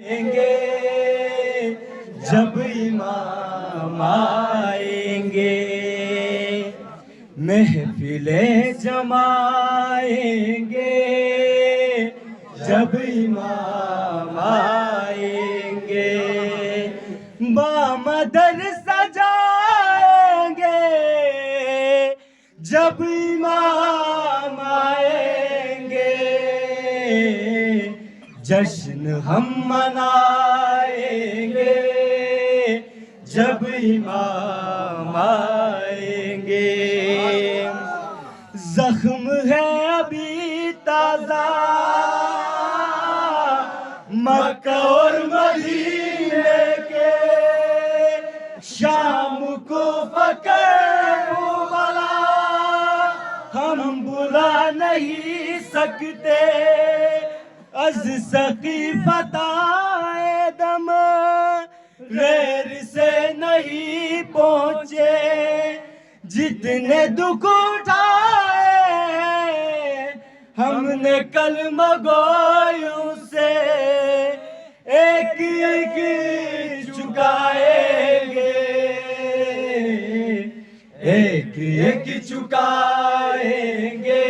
आएंगे जब इमाम आएंगे, महफिलें जमाएंगे जब इमाम आएंगे, बामदर सजाएंगे जब इमाम आएंगे, जश्न हम मनाएंगे जब इमाम आएंगे। जख्म है अभी ताजा मक्का और मदीने के, शाम को फकर वाला हम बुला नहीं सकते, अज सकी फताए दम गैर से नहीं पहुंचे, जितने दुख उठाए हमने कलमा गोयों से, एक एक चुकाएंगे, एक एक चुकाएंगे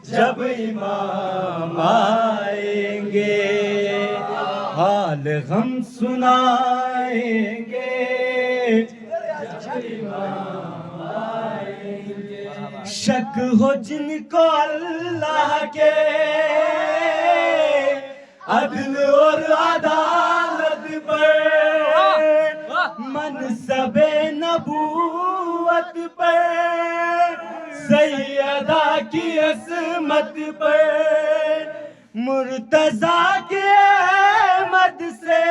जब इमाम आएंगे, हाल हम सुनाएंगे जब इमाम आएंगे। शक हो जिनको अल्लाह के अदल और अदालत पर, मनसबे नबूवत पर, सैयदा की असमत पर, मुर्तजा के अहमद से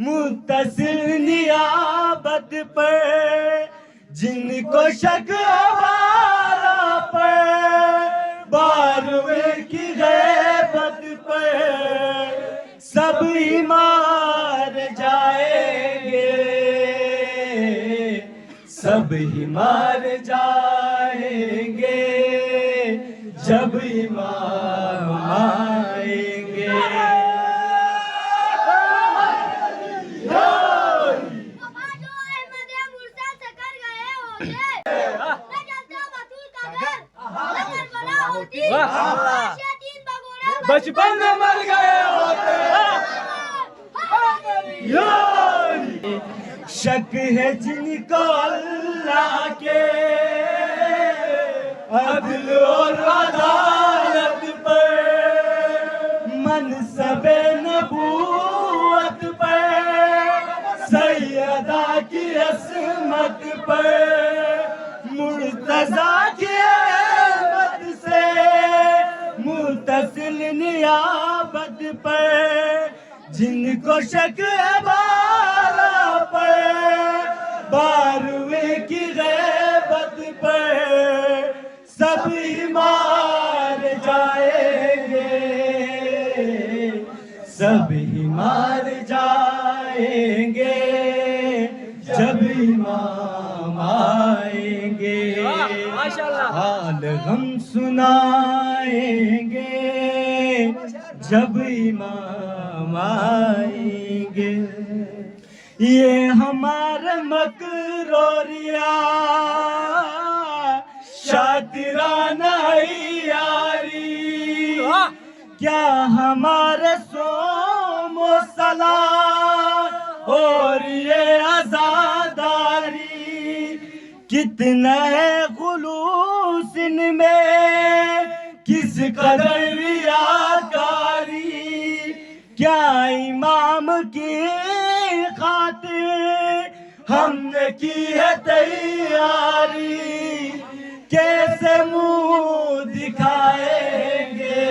मुत्तसिल नियाबत पर, जिनको शक हमारा पर, बारवे की गैबत पर, सब ही मार जाएंगे, सब ही मार जाएंगे जब इमाम आएंगे। बचपन में मर गए होते, शक है जिनको अल्लाह के अदल और अदालत पर, मनसबे नबूवत पर, सैयदा की असमत पर, मुर्तजा की अहमद से मुत्तसिल नियाबत पर, जिनको शक है बारा पर, बारवे की गैबत पर, सब ही मार जाएंगे, सब ही मार जाएंगे जब इमाम आएंगे, हाल हम सुनाएंगे जब इमाम आएंगे। ये हमारे मकरोरिया शातिराना यारी, क्या हमारे सोमो सलाह और ये आजादारी, कितना है खुलूस इनमें, किस कदर रियाकारी, क्या इमाम की खातिर हमने की है तैयारी, कैसे मुंह दिखाएंगे,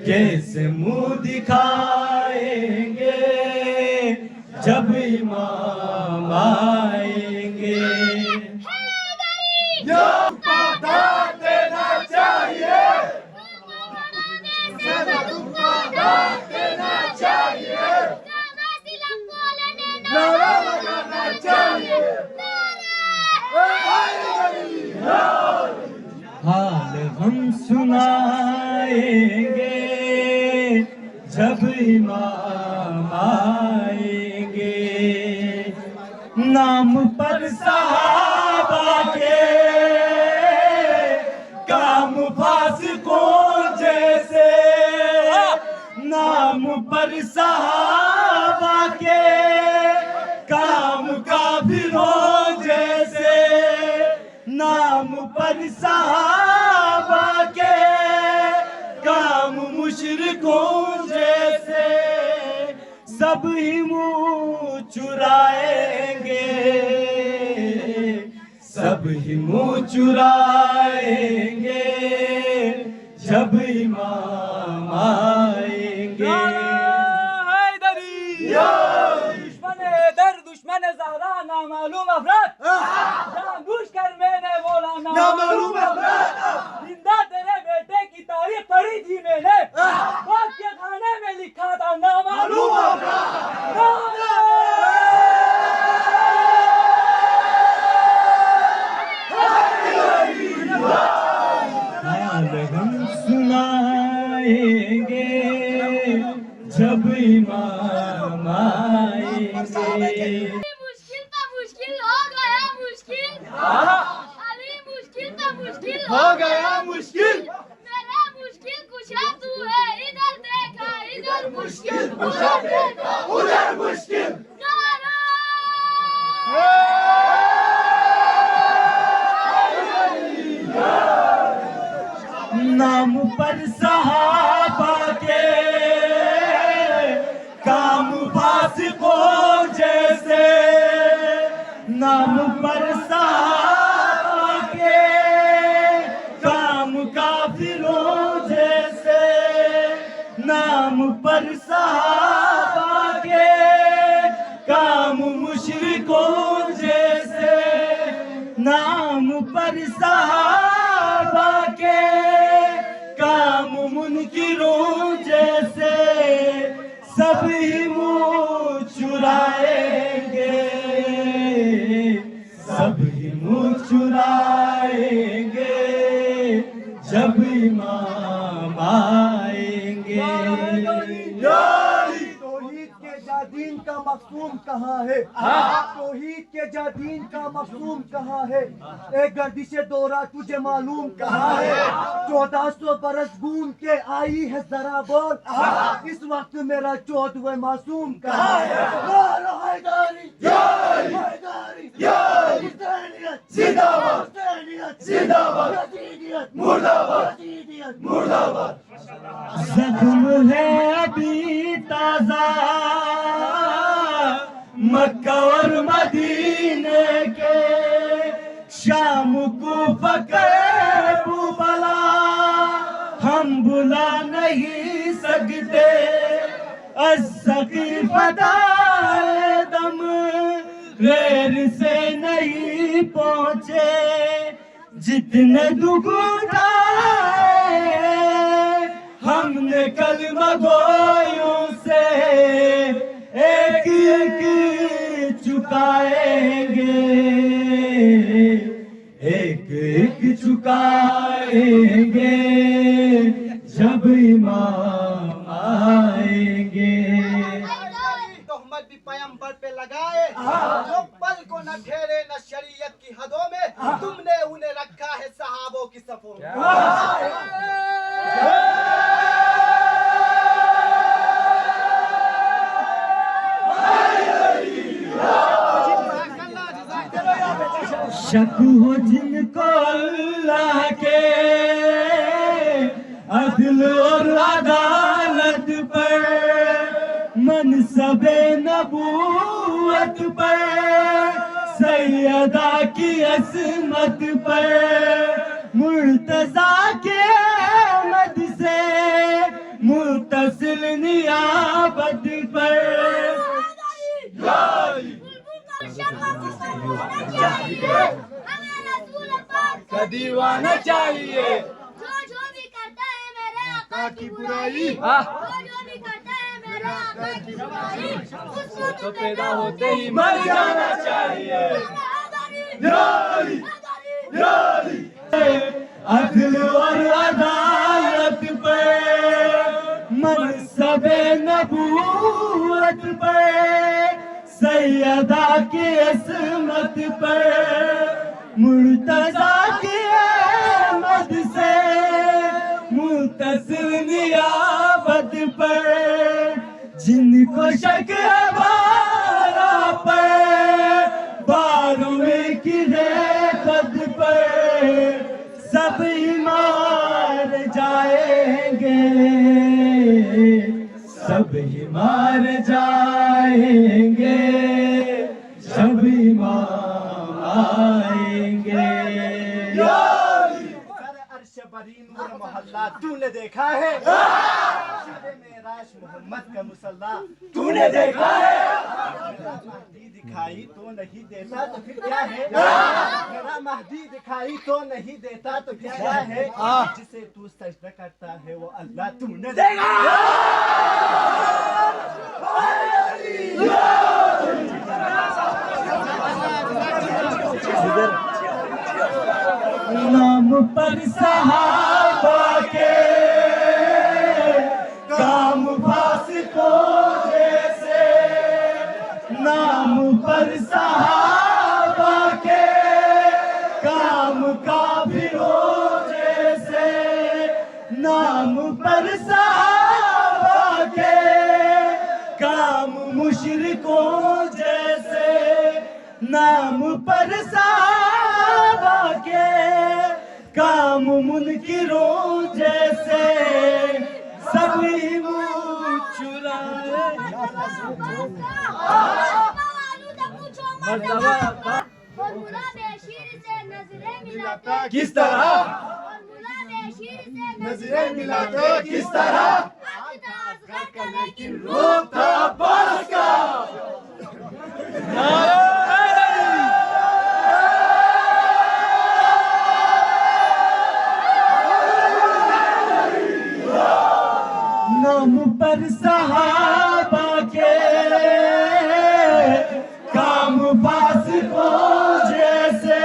कैसे मुंह दिखाएंगे जब इमाम आएंगे। जो पता देना चाहिए, देना चाहिए, नारा लगाना चाहिए, हाल हम सुनाएंगे जब इमाम आएंगे। नाम पर सहाबा के काम फासिकों जैसे, नाम पर सहाबा के काम काफिरों जैसे, नाम पर सहाबा के काम मुशरिकों जैसे, सब ही मुंह चुराएंगे, सब ही मुंह चुराएंगे जब इमाम आएंगे। दुश्मन दर दुश्मन ज़हरा नामालूम अफराद, जानबूझ कर मैंने बोला नामालूम अफराद। जिंदा तेरे बेटे की तारीख पढ़ी थी मैंने, वाक़या खाने में लिखा था नामालूम अफराद। हम सुनाएंगे जब इमाम आएंगे। मुश्किल तो मुश्किल हो गया मुश्किल, अली मुश्किल तो मुश्किल हो गया मुश्किल। मेरा मुश्किल कुशा तू है, इधर देखा इधर मुश्किल, उधर देखा उधर मुश्किल। नाम पर सहाबा के काम फासिकों जैसे, नाम पर सहाबा के काम काफिरों जैसे, नाम पर सहाबा के काम मुशरिकों जैसे, नाम पर सहाबा के काम मुनकिरों जैसे, सब ही मुंह चुराएंगे, सब ही मुंह चुराएंगे जब इमाम आएंगे। तौहीद के जादीन का मखसूम कहाँ है? तौहीद के जादीन का मखसूम कहाँ है? एक गर्दिश दौरा तुझे मालूम कहाँ है? 1400 बरस घूम के आई है जरा बोल, इस वक्त मेरा 14वें मासूम कहाँ है? नारा हैदरी, हैदरी, हुसैनियत जिंदाबाद, हुसैनियत जिंदाबाद, यजीदियत मुर्दाबाद, यजीदियत मुर्दाबाद। जख्म है अभी ताजा मक्का और मदीने के, शाम को फकर बुला हम बुला नहीं सकते। अस्सकी फदाए दम गैर से नहीं पहुँचे, जितने दुख उठाए हमने कलमा गोयों से, एक एक चुकाएंगे, एक एक चुकाएंगे जब इमाम आएंगे। तोहमत भी पैगंबर पे लगाए, जो पल को न ठहरे न शरीयत की हदों में, तुमने उन्हें रखा है सहाबों की सफों में। शक हो जिनको अल्लाह के अदल और अदालत पर, मनसबे नबूवत पर, सैयदा की असमत पर, मुर्तजा के मद से मुतसिल नियाबत पर। का दीवाना चाहिए, जो भी करता है मेरे आका की बुराई, जो भी करता है मेरे आका की बुराई, उसको तो पैदा होते ही मर जाना चाहिए। अदल और अदालत पे मनसबे नबूवत पर, सैयदा की असमत पर, मुर्तजा की अहमद से मुतसिल नियाबत पर, जिनको शक है बारा पर, बारहवें की रेबत पर, सब मार जाएंगे, सब मार जाएंगे, जब इमाम आएंगे। अर्श बरी नूर मोहल्ला तूने देखा है? शब मेराज मोहम्मद का मुसल्ला तूने देखा है? मेरा महदी दिखाई तो नहीं देता तो फिर क्या है? मेरा महदी दिखाई तो नहीं देता तो फिर क्या है? जिसे तू सजदा करता है वो अल्लाह तूने देखा। नाम पर सहाबा के काम फासिकों जैसे, नाम पर सहाबा के काम काफिरों जैसे, नाम पर सहाबा के काम मुशरिकों जैसे, नाम पर सहाबा के काम मुनकिरों जैसे, सभी मुँह चुराए। फॉर्मूला बेशीर से नजरें मिलाते किस तरह? फॉर्मूला बेशीर से नजरें मिलाते किस तरह? असगर का लेकिन रूप था अब्बास का। नाम पर सहाबा के काम फासिकों जैसे,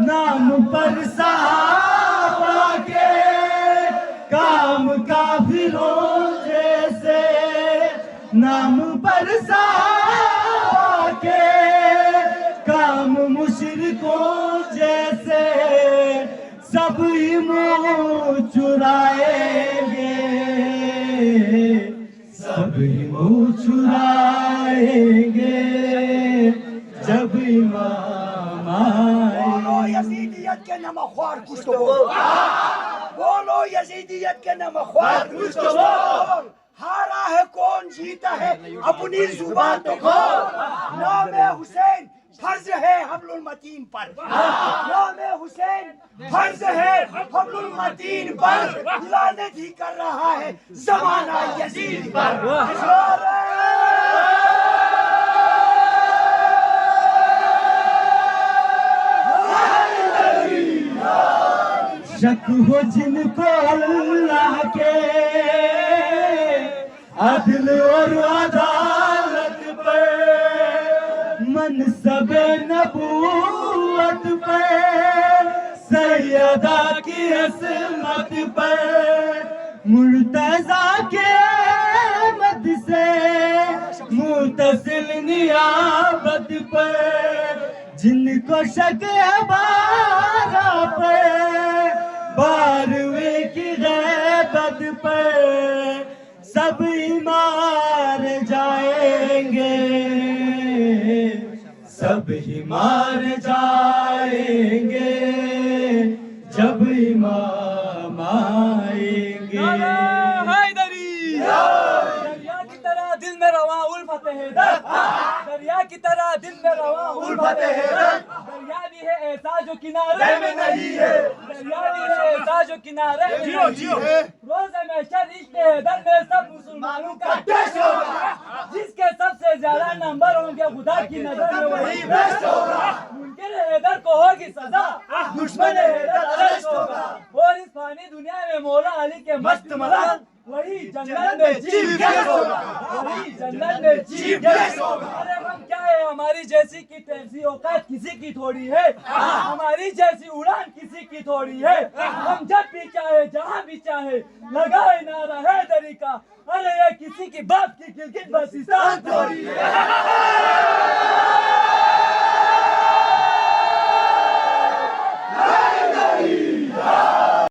नाम पर सहाबा के काम काफिरों जैसे, नाम पर सहाबा के काम मुशरिकों जैसे, सब मुँह चुराएंगे, सब मुँह चुराएंगे, जब इमाम आएंगे। यजीदियत के नमख्वार कुछ तो बोलो, यजीदियत के नमख्वार कुछ तो बोल। हारा है कौन, जीता है अपनी जुबान तो खोल। नाम हुसैन फर्ज है हब्लुल मतीन पर, नाम हुसैन फर्ज है हब्लुल मतीन पर, लानत ही कर रहा है जमाना यजीद पर। शक हो जिनको अल्लाह के अदल और अदालत पर, मनसबे नबूवत पर, सैयदा की असमत पर, मुर्तजा के अहमद से मुतसिल नियाबत पर, जिनको शक है बारा पर, बारहवें की गैबत पर, सब मार जाएंगे, सब ही मार जाएंगे, जब इमाम आएंगे। दरिया की तरह दिल में रवां उल्फत है दर्द, दरिया की तरह दिल में रवां उल्फत है दर्द, दरिया भी है ऐसा जो किनारे में नहीं है, दरिया भी है ऐसा जो किनारे में नहीं है। रोज़ महशर इश्क़ हैदर में सब मुसलमानों का टेस्ट होगा, जिसके सबसे ज्यादा नंबर होंगे खुदा की नजर में वही बेस्ट होगा। मुनकिर हैदर को होगी सजा, दुश्मन हैदर अरेस्ट होगा, और इस फानी दुनिया में मौला अली के मस्त मलाल वही जन्नत में चीफ गेस्ट होगा, वही जन्नत में चीफ गेस्ट होगा। अरे हम क्या है हमारी जैसी की तैसी औकात किसी की थोड़ी है, हमारी जैसी उड़ान किसी की थोड़ी है। हम जब भी चाहे जहाँ भी चाहे लगाए नारा है दरी का, अरे ये किसी की बाप की गिलगित बल्तिस्तान थोड़ी है।